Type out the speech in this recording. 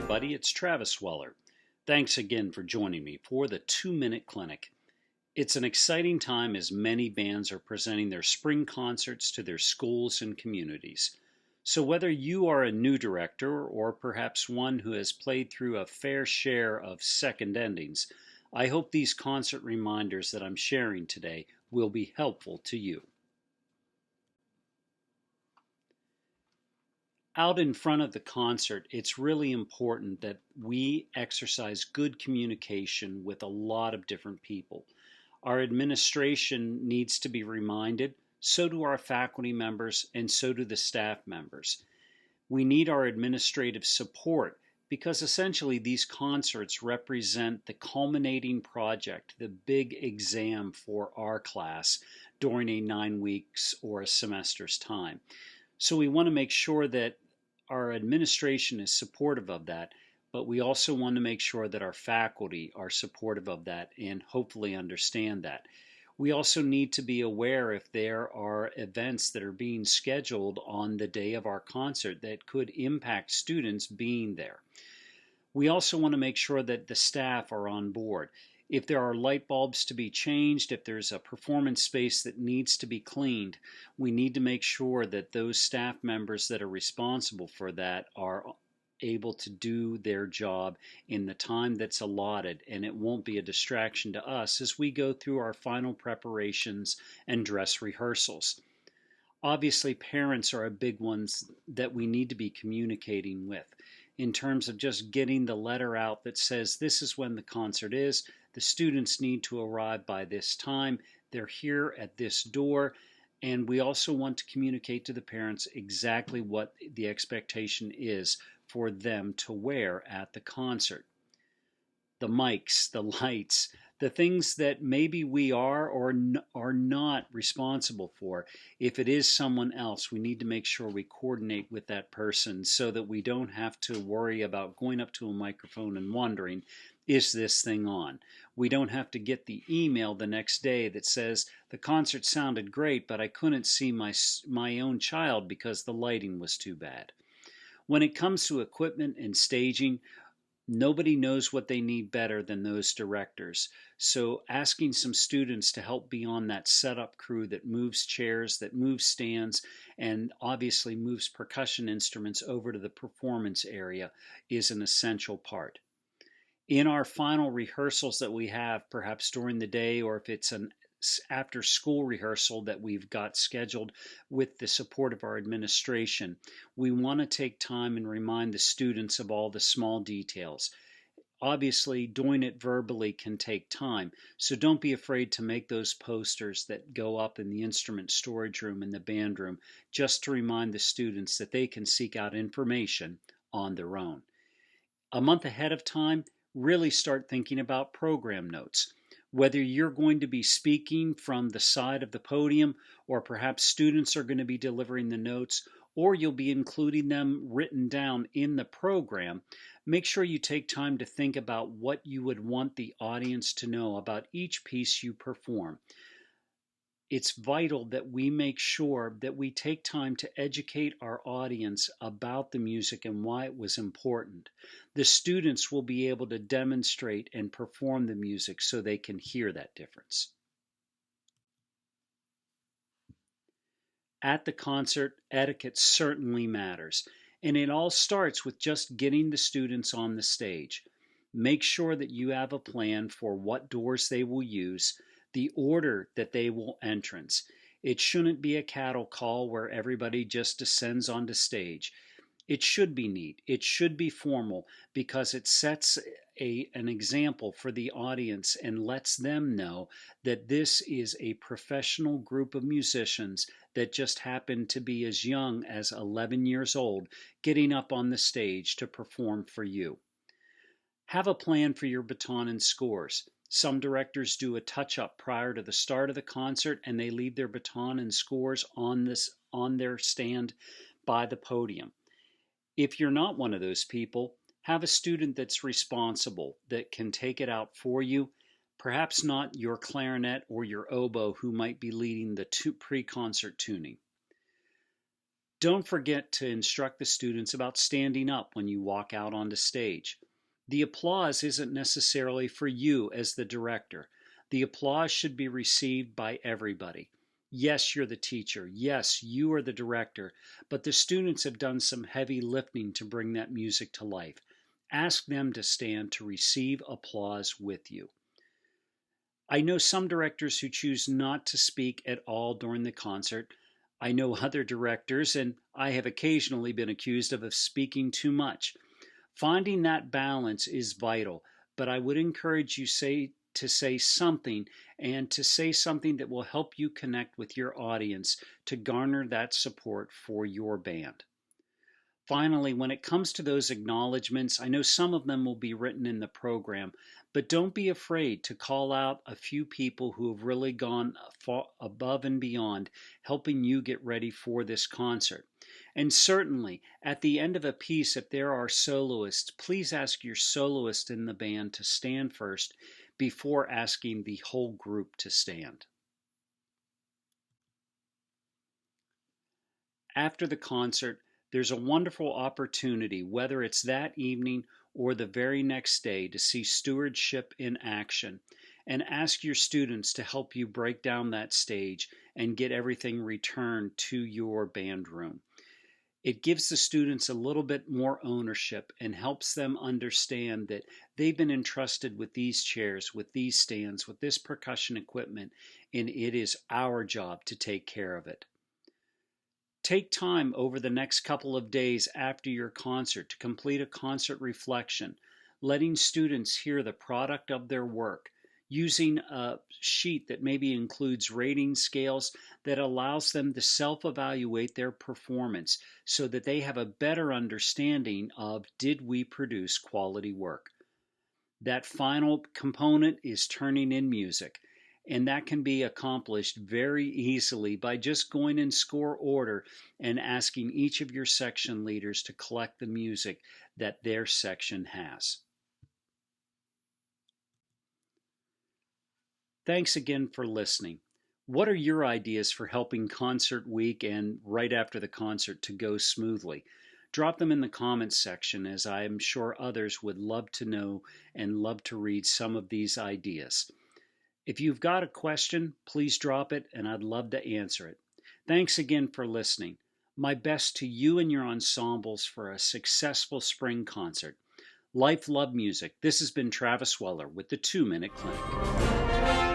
everybody. It's Travis Weller. Thanks again for joining me for the 2-Minute Clinic. It's an exciting time as many bands are presenting their spring concerts to their schools and communities. So whether you are a new director or perhaps one who has played through a fair share of second endings, I hope these concert reminders that I'm sharing today will be helpful to you. Out in front of the concert, it's really important that we exercise good communication with a lot of different people. Our administration needs to be reminded, so do our faculty members, and so do the staff members. We need our administrative support because essentially these concerts represent the culminating project, the big exam for our class during a 9 weeks or a semester's time. So we want to make sure that our administration is supportive of that, but we also want to make sure that our faculty are supportive of that and hopefully understand that. We also need to be aware if there are events that are being scheduled on the day of our concert that could impact students being there. We also want to make sure that the staff are on board. If there are light bulbs to be changed, if there's a performance space that needs to be cleaned, we need to make sure that those staff members that are responsible for that are able to do their job in the time that's allotted, and it won't be a distraction to us as we go through our final preparations and dress rehearsals. Obviously, parents are a big ones that we need to be communicating with in terms of just getting the letter out that says this is when the concert is. The students need to arrive by this time. They're here at this door. And we also want to communicate to the parents exactly what the expectation is for them to wear at the concert. The mics, the lights, the things that maybe we are or are not responsible for. If it is someone else, we need to make sure we coordinate with that person so that we don't have to worry about going up to a microphone and wondering, is this thing on? We don't have to get the email the next day that says the concert sounded great, but I couldn't see my own child because the lighting was too bad. When it comes to equipment and staging, nobody knows what they need better than those directors. So asking some students to help be on that setup crew that moves chairs, that moves stands, and obviously moves percussion instruments over to the performance area is an essential part. In our final rehearsals that we have, perhaps during the day, or if it's an after school rehearsal that we've got scheduled with the support of our administration, we want to take time and remind the students of all the small details. Obviously, doing it verbally can take time, so don't be afraid to make those posters that go up in the instrument storage room and the band room just to remind the students that they can seek out information on their own. A month ahead of time, really start thinking about program notes. Whether you're going to be speaking from the side of the podium, or perhaps students are going to be delivering the notes, or you'll be including them written down in the program, make sure you take time to think about what you would want the audience to know about each piece you perform. It's vital that we make sure that we take time to educate our audience about the music and why it was important. The students will be able to demonstrate and perform the music so they can hear that difference. At the concert, etiquette certainly matters, and it all starts with just getting the students on the stage. Make sure that you have a plan for what doors they will use, the order that they will entrance. It shouldn't be a cattle call where everybody just descends onto stage. It should be neat. It should be formal because it sets an example for the audience and lets them know that this is a professional group of musicians that just happen to be as young as 11 years old getting up on the stage to perform for you. Have a plan for your baton and scores. Some directors do a touch-up prior to the start of the concert and they leave their baton and scores on their stand by the podium. If you're not one of those people, have a student that's responsible, that can take it out for you, perhaps not your clarinet or your oboe who might be leading the pre-concert tuning. Don't forget to instruct the students about standing up when you walk out onto stage. The applause isn't necessarily for you as the director. The applause should be received by everybody. Yes, you're the teacher. Yes, you are the director, but the students have done some heavy lifting to bring that music to life. Ask them to stand to receive applause with you. I know some directors who choose not to speak at all during the concert. I know other directors, and I have occasionally been accused of speaking too much. Finding that balance is vital, but I would encourage you to say something, and to say something that will help you connect with your audience to garner that support for your band. Finally, when it comes to those acknowledgments, I know some of them will be written in the program, but don't be afraid to call out a few people who have really gone above and beyond helping you get ready for this concert. And certainly, at the end of a piece, if there are soloists, please ask your soloist in the band to stand first before asking the whole group to stand. After the concert, there's a wonderful opportunity, whether it's that evening or the very next day, to see stewardship in action and ask your students to help you break down that stage and get everything returned to your band room. It gives the students a little bit more ownership and helps them understand that they've been entrusted with these chairs, with these stands, with this percussion equipment, and it is our job to take care of it. Take time over the next couple of days after your concert to complete a concert reflection, letting students hear the product of their work, using a sheet that maybe includes rating scales that allows them to self-evaluate their performance so that they have a better understanding of, did we produce quality work? That final component is turning in music. And that can be accomplished very easily by just going in score order and asking each of your section leaders to collect the music that their section has. Thanks again for listening. What are your ideas for helping concert week and right after the concert to go smoothly? Drop them in the comments section, as I am sure others would love to know and love to read some of these ideas. If you've got a question, please drop it and I'd love to answer it. Thanks again for listening. My best to you and your ensembles for a successful spring concert. Life, love music. This has been Travis Weller with the 2 Minute Clinic.